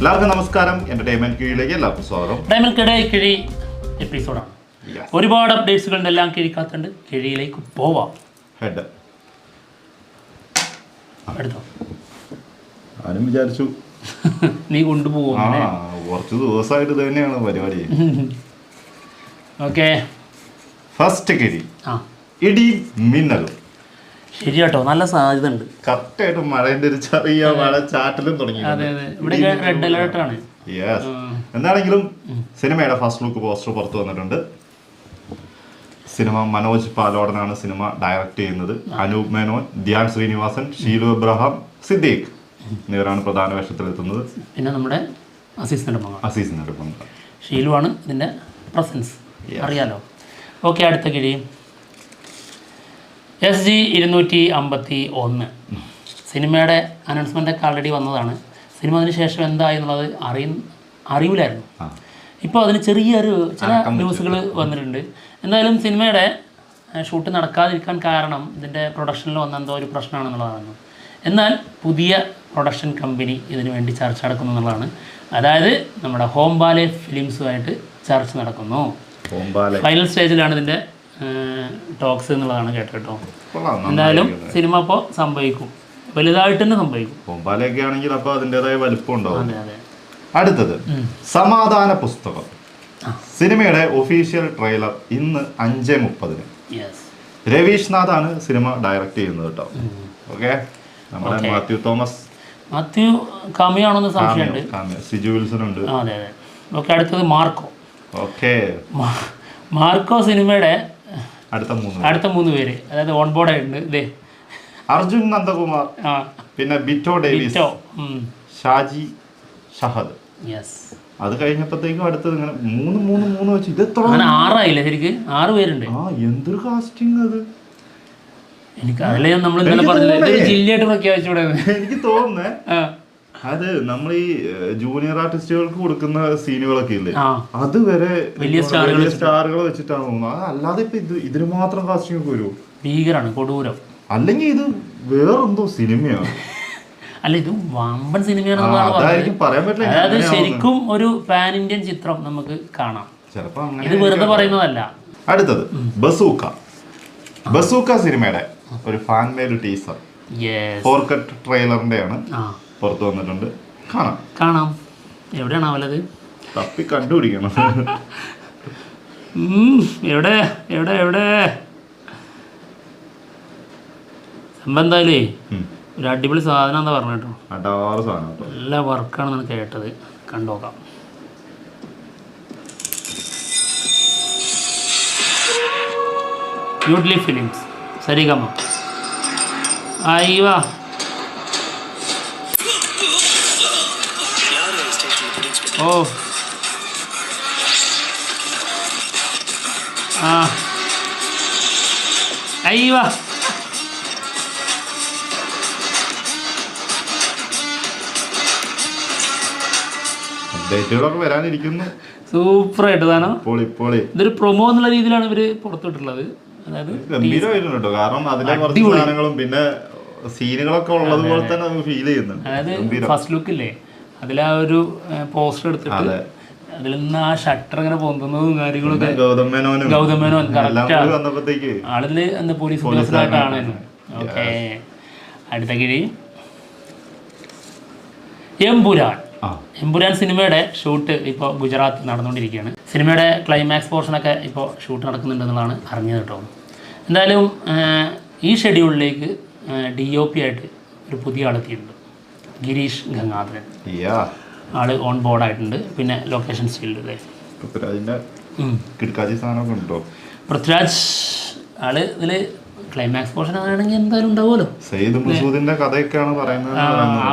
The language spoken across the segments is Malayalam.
എല്ലാവർക്കും നമസ്കാരം. എന്റർടൈൻമെന്റ് കിഴിയിലേക്ക് എല്ലാവർക്കും സ്വാഗതം. ഡയമണ്ട് കിഴി എപ്പിസോഡാണ്. ഒരുപാട് അപ്ഡേറ്റ്സുകളുണ്ട്, എല്ലാം കിഴിക്കാത്തുണ്ട്. കിഴിയിലേക്ക് പോവാം. ഹെഡ് എടുത്തോ. ഞാനും വിചാരിച്ചു നീ കൊണ്ടുപോകും. കുറച്ച് ദിവസമായിട്ട് ഇത് തന്നെയാണ് പരിപാടി. ഓക്കെ, ഫസ്റ്റ് കിഴി ഇടി മിന്നലും. ശരി കേട്ടോ, നല്ല സാധ്യത ഉണ്ട്. കറക്റ്റായിട്ട് മഴന്റെ ഒരു ചെറിയ മഴ ചാറ്റലും തുടങ്ങി. ഇവിടെ റെഡ് അലേർട്ടാണ്. എന്താണെങ്കിലും സിനിമയുടെ ഫസ്റ്റ് ലുക്ക് പോസ്റ്റർ പുറത്തു വന്നിട്ടുണ്ട്. സിനിമ മനോജ് പാലോടനാണ് സിനിമ ഡയറക്റ്റ് ചെയ്യുന്നത്. അനൂപ് മേനോൻ, ധ്യാൻ ശ്രീനിവാസൻ, ഷീലു എബ്രഹാം, സിദ്ദീഖ് എന്നിവരാണ് പ്രധാന വേഷത്തിലെത്തുന്നത്. പിന്നെ നമ്മുടെ അസീസ് നെടുമങ്ങ ഷീലുവാണ് ഇതിൻ്റെ പ്രസൻസ്, അറിയാലോ. ഓക്കെ, അടുത്ത കിഴി SG 251. സിനിമയുടെ അനൗൺസ്മെൻ്റൊക്കെ ആൾറെഡി വന്നതാണ്. സിനിമ അതിന് ശേഷം എന്തായി എന്നുള്ളത് അറിയില്ലായിരുന്നു. ഇപ്പോൾ അതിന് ചെറിയൊരു ചില ന്യൂസുകൾ വന്നിട്ടുണ്ട്. എന്തായാലും സിനിമയുടെ ഷൂട്ട് നടക്കാതിരിക്കാൻ കാരണം ഇതിൻ്റെ പ്രൊഡക്ഷനിൽ വന്ന എന്തോ ഒരു പ്രശ്നമാണെന്നുള്ളതാണ്. എന്നാൽ പുതിയ പ്രൊഡക്ഷൻ കമ്പനി ഇതിനു വേണ്ടി ചർച്ച നടക്കുന്നു എന്നുള്ളതാണ്. അതായത് നമ്മുടെ ഹോംബാലെ ഫിലിംസുമായിട്ട് ചർച്ച നടക്കുന്നു. ഫൈനൽ സ്റ്റേജിലാണ് ഇതിൻ്റെ ടോക്സ് എന്നുള്ളതാണ് കേട്ടോ. എന്തായാലും സിനിമ ഇപ്പോൾ സംഭവിക്കും, വലുതായിട്ട് തന്നെ സംഭവിക്കും. ഹോംബാലയൊക്കെ ആണെങ്കിൽ അപ്പോൾ അതിൻ്റെതായ വലിപ്പം ഉണ്ടാവും. അടുത്തത് സമാധാന പുസ്തകം. സിനിമയുടെ ഒഫീഷ്യൽ ട്രെയിലർ ഇന്ന് 5:30. രവീഷ് നാഥാണ് സിനിമ ഡയറക്റ്റ് ചെയ്യുന്നത് കേട്ടോ. ഓക്കെ, നമ്മുടെ മാത്യു കാമിയാണോന്ന് സംശയമുണ്ട്. സിജു വിൽസൺ ഉണ്ട്. അതെ അതെ. ഓക്കെ, അടുത്തത് മാർക്കോ. ഓക്കെ, മാർക്കോ സിനിമയുടെ അടുത്ത 3 പേര്, അതായത് ഓൺ ബോർഡ് ആയിട്ടുണ്ട്. അർജുൻ നന്ദകുമാർ, പിന്നെ ബിറ്റോ ഡേവിസ്, ഷാജി ഷഹദ്. അത് കഴിഞ്ഞപ്പോഴത്തേക്കും അടുത്തത് ഇങ്ങനെ 3 വെച്ച് ഇത് 6 ശരിക്കും 6 പേരുണ്ട്. എന്തൊരു കാസ്റ്റിംഗ് അത്. എനിക്ക് അതിലെ നമ്മൾ ഇന്നലെ പറഞ്ഞത് ജില്ലയായിട്ട് പ്രഖ്യാപിച്ചൂടെ എനിക്ക് തോന്നുന്നേ. അത് നമ്മൾ ഈ ജൂനിയർ ആർട്ടിസ്റ്റുകൾക്ക് കൊടുക്കുന്ന സീനുകളൊക്കെ ഇല്ലേ, അതുവരെ വലിയ സ്റ്റാറുകൾ വെച്ചിട്ടാണ് തോന്നുന്നത്. അല്ലാതെ ഇപ്പൊ ഇതിന് മാത്രം കാസ്റ്റിംഗ് ഒക്കെ വരുമോ? ഭീകരാണ്, കൊടൂരം. അല്ലെങ്കിൽ ഇത് വേറെന്തോ സിനിമയാണ്. അല്ല, ഇത് വമ്പൻ സിനിമയാണെന്ന് പറയാൻ പറ്റില്ല. അതായത് ശരിക്കും ഒരു പാൻ ഇന്ത്യൻ ചിത്രം നമുക്ക് കാണാം. ചിലപ്പോ ഇത് വെറുതെ പറയുന്നതല്ല. അടുത്തത് ബസൂക്ക സിനിമയുടെ ഒരു ഫാൻ മെയ്ഡ് ടീസർ 4-cut ട്രെയിലറിന്റെ ആണ് പുറത്തു വന്നിട്ടുണ്ട്. കാണാം. എവിടെയാണ് അവലത് തപ്പി കണ്ടുപിടിക്കണം. എവിടെ എവിടെ എവിടെ എന്തായാലേ ഒരു അടിപൊളി സാധനം എന്താ പറഞ്ഞു കേട്ടോ. നല്ല വർക്കാണെന്നാണ് കേട്ടത്. കണ്ടോക്കാം. യൂട്ട്ലി ഫിലിംസ്, സരിഗമ. അയ്യോ, ഓ അയ്യോ, വരാനിരിക്കുന്നു. സൂപ്പർ ആയിട്ട് താനോ. ഇതൊരു പ്രൊമോ എന്നുള്ള രീതിയിലാണ് ഇവര് പുറത്തുവിട്ടുള്ളത്. അതായത് ഗംഭീരമായിട്ടുണ്ട് കേട്ടോ. കാരണം അതിലെ കുറച്ച് സാധനങ്ങളും പിന്നെ സീനുകളൊക്കെ ഉള്ളത് പോലെ തന്നെ നമുക്ക് ഫീൽ ചെയ്യുന്നുണ്ട്. അതായത് ഫസ്റ്റ് ലുക്ക് ഇല്ലേ, അതിലാ ഒരു പോസ്റ്റർ എടുത്തിട്ട് അതിൽ നിന്ന് ആ ഷട്ടർ ഇങ്ങനെ പൊന്തുന്നതും കാര്യങ്ങളൊക്കെ. ഗൗതം മേനോൻ ആളില് എന്താ പോലീസ് ഉദ്യോഗസ്ഥനായിട്ടാണ്. ഓക്കെ, അടുത്ത കിഴി എമ്പുരാൻ സിനിമയുടെ ഷൂട്ട് ഇപ്പോൾ ഗുജറാത്ത് നടന്നുകൊണ്ടിരിക്കുകയാണ്. സിനിമയുടെ ക്ലൈമാക്സ് പോർഷനൊക്കെ ഇപ്പോൾ ഷൂട്ട് നടക്കുന്നുണ്ടെന്നുള്ളതാണ് അറിഞ്ഞത് കേട്ടോ. എന്തായാലും ഈ ഷെഡ്യൂളിലേക്ക് DOP ആയിട്ട് ഒരു പുതിയ ആളെത്തിയിട്ടുണ്ട്, ഗിരീഷ് ഗംഗാധരൻ. ആള് ഓൺ ബോർഡ് ആയിട്ടുണ്ട്. പിന്നെ ലൊക്കേഷൻ സ്റ്റിൽ പൃഥ്വിരാജ് ആള് ഇതില് ക്ലൈമാക്സ് പോർഷൻ ആണെങ്കിൽ എന്തായാലും ഉണ്ടാവുമല്ലോ. സയ്യിദ് മസൂദിന്റെ കഥയൊക്കെയാണ് പറയുന്നത്. ആ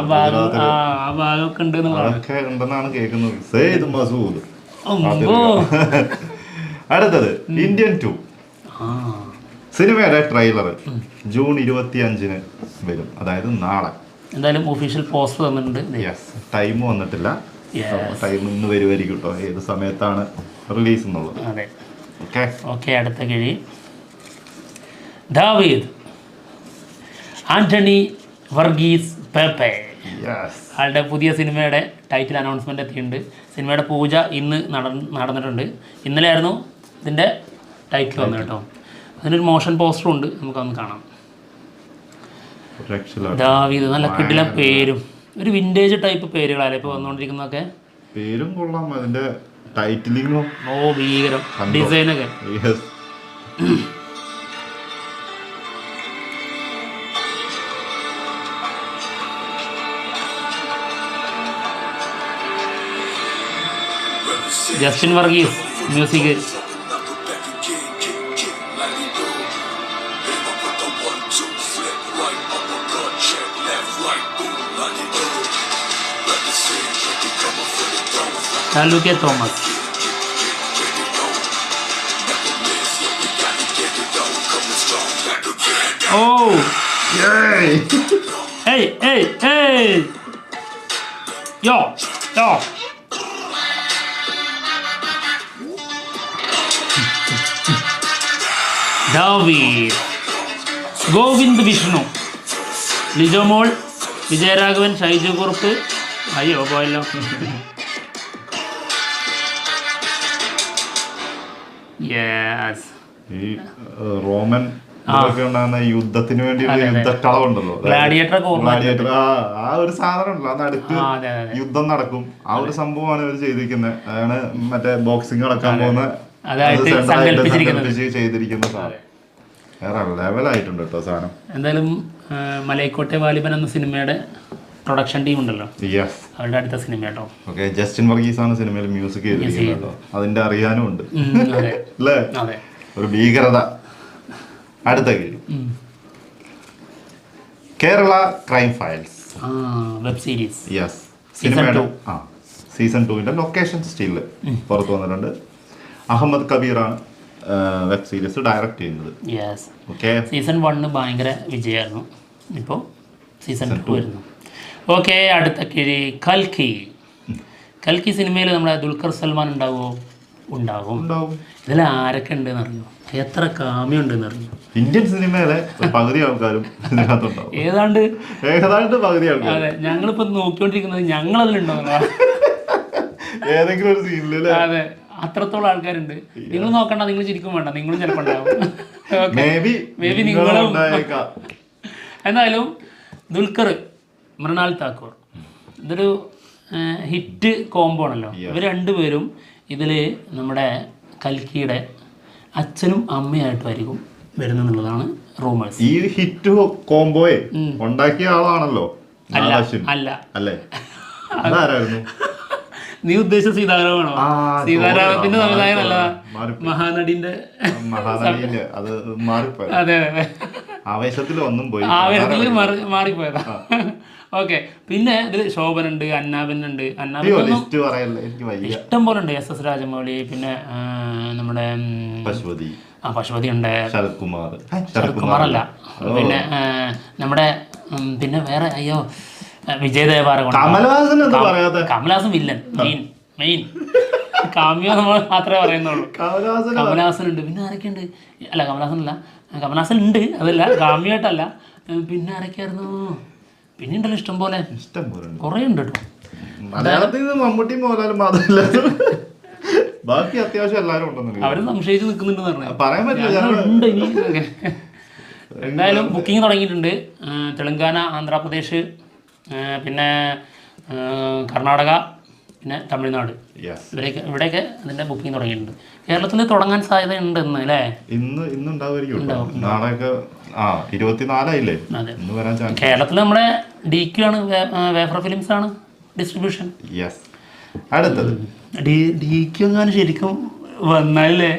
ഭാഗമൊക്കെ ഉണ്ടെന്നാണ് കേൾക്കുന്നത്. സയ്യിദ് മസൂദ്. അടുത്തത് ഇന്ത്യൻ 2 സിനിമയുടെ ട്രെയിലർ ജൂൺ 25 വരും, അതായത് നാളെ. എന്തായാലും ഒഫീഷ്യൽ പോസ്റ്റർ തന്നിട്ടുണ്ട്. ടൈം വന്നിട്ടില്ല. ടൈം ഇന്ന് വരുമായിരിക്കും കേട്ടോ, ഏത് സമയത്താണ് റിലീസ് എന്നുള്ളത്. അതെ. ഓക്കെ, അടുത്ത കിഴി ദാവീദ് ആന്റണി വർഗീസ് പെപ്പെ. ആളുടെ പുതിയ സിനിമയുടെ ടൈറ്റിൽ അനൗൺസ്മെൻ്റ് എത്തിയിട്ടുണ്ട്. സിനിമയുടെ പൂജ ഇന്ന് നടന്നിട്ടുണ്ട്. ഇന്നലെ ആയിരുന്നു ഇതിൻ്റെ ടൈറ്റിൽ വന്നത് കേട്ടോ. അതിനൊരു മോഷൻ പോസ്റ്ററും ഉണ്ട്, നമുക്കൊന്ന് കാണാം. ദാവീദ്, നല്ല കിടിലൻ പേരും ഒരു വിൻറ്റേജ് ടൈപ്പ് പേരുകളല്ലേ ഇപ്പോൾ വന്നുകൊണ്ടിരിക്കുന്നതൊക്കെ. പേരും കൊള്ളാം, അതിന്റെ ടൈറ്റിലിങ്ങും ഭീകരം ഡിസൈനൊക്കെ. ജസ്റ്റിൻ വർഗീസ് മ്യൂസിക്. ലൂക്ക തോമസ്. ഓ ഏയ് ഏയ് ഏയ് യോ യോ. ദാവീദ്, ഗോവിന്ദ് വിഷ്ണു, ലിജോമോൾ, വിജയരാഘവൻ, ഷൈജു കുറുപ്പ്. അയ്യോ പോയല്ലോ. യെസ്. ഈ റോമൻ യുദ്ധത്തിന് വേണ്ടി യുദ്ധക്കളം ഉണ്ടല്ലോ, ഗ്ലാഡിയേറ്റർ. ആ ഒരു സാധനം ഉണ്ടല്ലോ, അത് അടുത്ത് യുദ്ധം നടക്കും. ആ ഒരു സംഭവമാണ് ഇവർ ചെയ്തിരിക്കുന്നത്. അതാണ് മറ്റേ ബോക്സിംഗ് നടക്കാൻ പോകുന്ന ചെയ്തിരിക്കുന്ന സാധനം. വേറെ ലെവലായിട്ടുണ്ട് കേട്ടോ സാധനം. എന്തായാലും മലൈക്കോട്ടെ വാലിബൻ എന്ന സിനിമയുടെ പ്രൊഡക്ഷൻ ടീം ഉണ്ടല്ലോ, അവരുടെ അടുത്ത സിനിമ കേട്ടോ. ഓക്കെ, ജസ്റ്റിൻ വർഗീസ് ആണ് സിനിമയിൽ മ്യൂസിക് ചെയ്തിരിക്കുന്നത്. അതിന്റെ അറിയാനും ഉണ്ട് അല്ലേ, ഒരു ഭീകരത. അടുത്ത Kerala crime files web series. Yes, സിനിമയുടെ സീസൺ 2 ലൊക്കേഷൻ സ്റ്റില് പുറത്തു വന്നിട്ടുണ്ട്. അഹമ്മദ് കബീറാണ് വെബ് സീരീസ് ഡയറക്റ്റ് ചെയ്യുന്നത്. യെസ്. ഓക്കെ, സീസൺ 1 ഭയങ്കര വിജയമായിരുന്നു, ഇപ്പോൾ സീസൺ 2 വരുന്നു. ഓക്കെ, അടുത്ത കൽക്കി. കൽക്കി സിനിമയിൽ നമ്മുടെ ദുൽഖർ സൽമാൻ ഉണ്ടാവുമോ? ഉണ്ടാവും. ഇതിൽ ആരൊക്കെ ഉണ്ടെന്ന് അറിയോ? എത്ര കാമ്യം ഉണ്ടെന്ന് അറിയോ? ഇന്ത്യൻ സിനിമയിലെ പകുതി ആൾക്കാരും ഏതാണ്ട് പകുതി ആൾക്കാർ. അതെ, ഞങ്ങളിപ്പോ നോക്കിക്കൊണ്ടിരിക്കുന്നത് ഞങ്ങളതിലുണ്ടോ ഏതെങ്കിലും ഒരു സീനിൽ. അതെ, അത്രത്തോളം ആൾക്കാരുണ്ട്. നിങ്ങൾ നോക്കണ്ട, നിങ്ങൾ ശരിക്കും വേണ്ട, നിങ്ങളും ചിലപ്പോൾ ഉണ്ടാവും. മേ ബി നിങ്ങളും. എന്തായാലും ദുൽഖർ, മൃണാൽ താക്കൂർ, ഇതൊരു ഹിറ്റ് കോംബോ ആണല്ലോ. ഇവർ രണ്ടുപേരും ഇതിൽ നമ്മുടെ കൽക്കിയുടെ അച്ഛനും അമ്മയായിട്ടുമായിരിക്കും വരുന്നെന്നുള്ളതാണ് റൂമേഴ്സ്. ഈ ഹിറ്റ് കോംബോയെ ഉണ്ടാക്കിയ ആളാണല്ലോ. അല്ലേ? അതാരായിരുന്നു? നീ ഉദ്ദേശിച്ച സീതാരാമാണോ? സീതാരാമത്തിന്റെ സംവിധാനമല്ല, മഹാനടിന്റെ. അത് മാറിപ്പോയി, അതെ അതെ, ആവേശത്തിൽ ഒന്നും പോയി, ആവേശത്തിൽ മാറിപ്പോയതാ. ഓക്കെ, പിന്നെ ഇതിൽ ശോഭനുണ്ട്, അന്നാബനുണ്ട്. അന്നാബൻ ഇഷ്ടം പോലെ ഉണ്ട്. SS രാജമൗലി, പിന്നെ നമ്മുടെ പശുപതി ഉണ്ട്. ശരത്കുമാർ അല്ല, പിന്നെ നമ്മുടെ പിന്നെ വേറെ അയ്യോ വിജയ് ദേവരകൊണ്ട. കമലഹാസൻ വില്ലൻ, മെയിൻ കാമ്യോ നമ്മൾ മാത്രമേ പറയുന്നുള്ളൂ. കമലഹാസൻ ഉണ്ട്. പിന്നെ ആരൊക്കെയുണ്ട്? അല്ല, കമലഹാസൻ ഉണ്ട്, അതല്ല കാമ്യമായിട്ടല്ല. പിന്നെ ആരൊക്കെയായിരുന്നു? പിന്നെ ഉണ്ടല്ലോ ഇഷ്ടം പോലെ കുറേ ഉണ്ട് കേട്ടോ. മലയാളത്തിൽ മമ്മൂട്ടി മോഹൻലാലും മാത്രമല്ല, ബാക്കി അത്യാവശ്യം എല്ലാവരും ഉണ്ടെന്ന് അവര് സംശയിച്ച് നിൽക്കുന്നുണ്ടെന്ന് പറയാൻ പറ്റില്ല. എന്തായാലും ബുക്കിംഗ് തുടങ്ങിയിട്ടുണ്ട്. തെലങ്കാന, ആന്ധ്രാപ്രദേശ്, പിന്നെ കർണാടക, പിന്നെ തമിഴ്നാട്, ഇവിടെയൊക്കെ അതിന്റെ ബുക്കിംഗ് തുടങ്ങിയിട്ടുണ്ട്. കേരളത്തിൽ തുടങ്ങാൻ സാധ്യത ഉണ്ടെന്ന് അല്ലേ? ഇന്നുണ്ടാവുമായിരിക്കും. നാളെയൊക്കെ 24 കേരളത്തിൽ നമ്മുടെ DQ ആണ്, വേഫർ ഫിലിംസ് ആണ് ഡിസ്ട്രിബ്യൂഷൻ. അടുത്തത് DQ എങ്ങാനും ശരിക്കും വന്നാലേ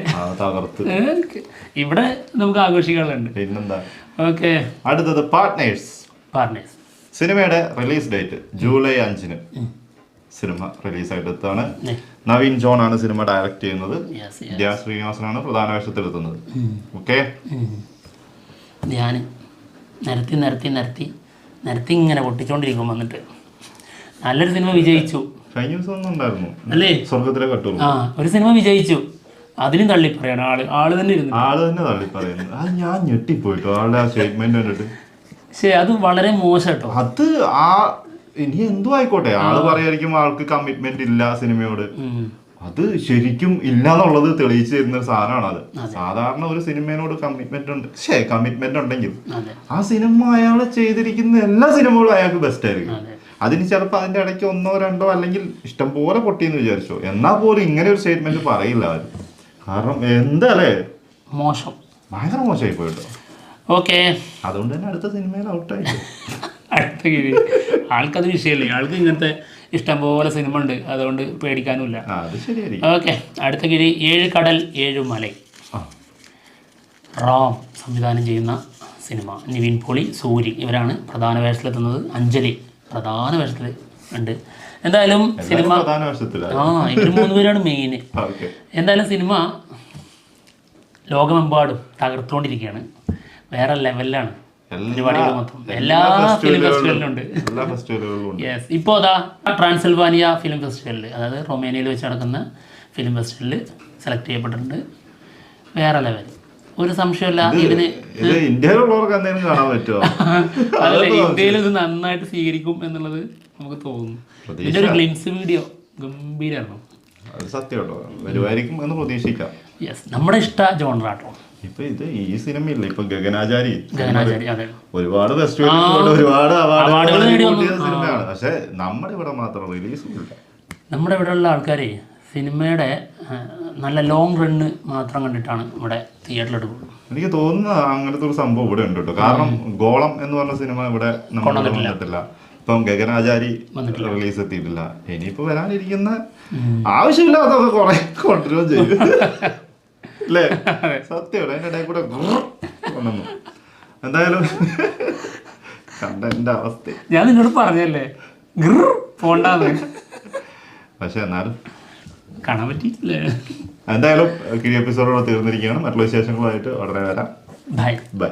ഇവിടെ നമുക്ക് ആഘോഷിക്കാനുണ്ട്. പിന്നെന്താ? ഓക്കെ, അടുത്തത് പാർട്ട്നേഴ്സ്. സിനിമയുടെ റിലീസ് ഡേറ്റ് ജൂലൈ 5 സിനിമ റിലീസായിട്ട് എത്താണ്. നവീൻ ജോൺ ആണ് സിനിമ ഡയറക്റ്റ് ചെയ്യുന്നത്. ധ്യാൻ ശ്രീനിവാസനാണ് പ്രധാന വേഷത്തിലെത്തുന്നത്. ഓക്കെ, ധ്യാൻ നിരത്തി ഇങ്ങനെ പൊട്ടിച്ചോണ്ടിരിക്കും. വന്നിട്ട് നല്ലൊരു സിനിമ വിജയിച്ചു. കഴിഞ്ഞ ദിവസം ഒന്നും ഉണ്ടായിരുന്നു അല്ലേ? സ്വർഗത്തിലെ കട്ടൂർ. ഒരു സിനിമ വിജയിച്ചു, അതിനും തള്ളി പറയണം. ആള് തന്നെ തള്ളി പറയുന്നത്. അത് ഞാൻ ഞെട്ടിപ്പോയിട്ടോ ആളുടെ ആ സ്റ്റേറ്റ്മെന്റ് കണ്ടിട്ട്. അത് വളരെ മോശം കേട്ടോ. അത് ഇനി എന്തും ആയിക്കോട്ടെ, ആള് പറയായിരിക്കും ആൾക്ക് കമ്മിറ്റ്മെന്റ് ഇല്ല സിനിമയോട്. അത് ശരിക്കും ഇല്ല എന്നുള്ളത് തെളിയിച്ചു തരുന്ന ഒരു സാധനമാണ് അത്. സാധാരണ ഒരു സിനിമയോട് കമ്മിറ്റ്മെന്റ് ഉണ്ടെങ്കിൽ ആ സിനിമ അയാള് ചെയ്തിരിക്കുന്ന എല്ലാ സിനിമകളും അയാൾക്ക് ബെസ്റ്റ് ആയിരിക്കും. അതിന് ചിലപ്പോൾ അതിന്റെ ഇടയ്ക്ക് 1 or 2 അല്ലെങ്കിൽ ഇഷ്ടം പോലെ പൊട്ടിയെന്ന് വിചാരിച്ചോ, എന്നാൽ പോലും ഇങ്ങനെ ഒരു സ്റ്റേറ്റ്മെന്റ് പറയില്ല അവർ. കാരണം എന്താല്ലേ, മോശം, ഭയങ്കര മോശമായി പോയിട്ടോ. ഓക്കെ, അതുകൊണ്ട് തന്നെ അടുത്ത സിനിമയിൽ ഔട്ടായി. അടുത്ത കിഴി ആൾക്കത് വിഷയമല്ലേ, ആൾക്ക് ഇങ്ങനത്തെ ഇഷ്ടംപോലെ സിനിമ ഉണ്ട്, അതുകൊണ്ട് പേടിക്കാനുമില്ല. അത് ശരിയായിരിക്കും. ഓക്കെ, അടുത്ത കിഴി 7 കടൽ 7 മല. റാം സംവിധാനം ചെയ്യുന്ന സിനിമ. നിവിൻ പോളി, സൂരി ഇവരാണ് പ്രധാന വേഷത്തിലെത്തുന്നത്. അഞ്ജലി പ്രധാന വേഷത്തിൽ ഉണ്ട്. എന്തായാലും സിനിമ ഇവർ 3 പേരാണ് മെയിൻ. എന്തായാലും സിനിമ ലോകമെമ്പാടും തകർത്തുകൊണ്ടിരിക്കുകയാണ്, വേറെ ലെവലിലാണ് പരിപാടികൾ മൊത്തം. എല്ലാ ഫിലിം ഫെസ്റ്റിവലിലും ഉണ്ട്. യെസ്, ഇപ്പോൾ അതാ ട്രാൻസിൽവാനിയ ഫിലിം ഫെസ്റ്റിവലിൽ, അതായത് റൊമേനിയയിൽ വെച്ച് നടക്കുന്ന ഫിലിം ഫെസ്റ്റിവലിൽ സെലക്ട് ചെയ്യപ്പെട്ടിട്ടുണ്ട്. വേറെ ലെവൽ, ഒരു സംശയമില്ല. ഇതിന് ഇന്ത്യയിലുള്ളവർക്ക് എന്തെങ്കിലും കാണാൻ പറ്റുമോ? അതല്ല, ഇന്ത്യയിൽ ഇത് നന്നായിട്ട് സ്വീകരിക്കും എന്നുള്ളത് നമുക്ക് തോന്നുന്നു. ഇതിന്റെ ഒരു ഗ്ലിംസ് വീഡിയോ ഗംഭീരമായിരുന്നു. സത്യമായിട്ടോ, വരുമായിരിക്കും എന്ന് പ്രതീക്ഷിക്കാം. യെസ്, നമ്മുടെ ഇഷ്ട ജോണറാട്ടോ. ഇപ്പൊ ഇത് ഈ സിനിമയില്ല, ഇപ്പൊ ഗഗനാചാരി അതെ, ഒരുപാട് ഫെസ്റ്റിവലുകൾ ഒരുപാട് അവാർഡുകൾ നേടിയ സിനിമയാണ്. പക്ഷെ നമ്മുടെ ഇവിടെ മാത്രം റിലീസ് ഇല്ല. നമ്മുടെ ഇവിടെയുള്ള ആൾക്കാരെ സിനിമയുടെ നല്ല ലോങ് റണ്ണ് മാത്രം കണ്ടിട്ടാണ് ഇവിടെ തിയേറ്ററിലെടുക്കുന്നത്. എനിക്ക് തോന്നുന്നു അങ്ങനത്തെ ഒരു സംഭവം ഇവിടെ ഉണ്ട് കേട്ടോ. കാരണം ഗോളം എന്ന് പറഞ്ഞ സിനിമ ഇവിടെ നമ്മൾ വന്നിട്ടില്ല. ഇപ്പം ഗഗനാചാരി റിലീസ് എത്തിയിട്ടില്ല. ഇനിയിപ്പോ വരാനിരിക്കുന്ന ആവശ്യമില്ലാതൊക്കെ കുറെ കൊണ്ടുവരും ചെയ്യും അല്ലേ? സത്യമാണ്, അതിന്റെ ഇടയിൽ കൂടെ വന്നു. എന്തായാലും കണ്ടതിന്റെ അവസ്ഥ ഞാൻ നിന്നോട് പറഞ്ഞല്ലേ പോണ്ടാന്ന്, പക്ഷെ എന്നാലും കാണാൻ പറ്റിയില്ലേ. എന്തായാലും കിഴി എപ്പിസോഡോടെ തീർന്നിരിക്കുകയാണ്. മറ്റുള്ള വിശേഷങ്ങളുമായിട്ട് ഉടനെ വരാം. Bye bye.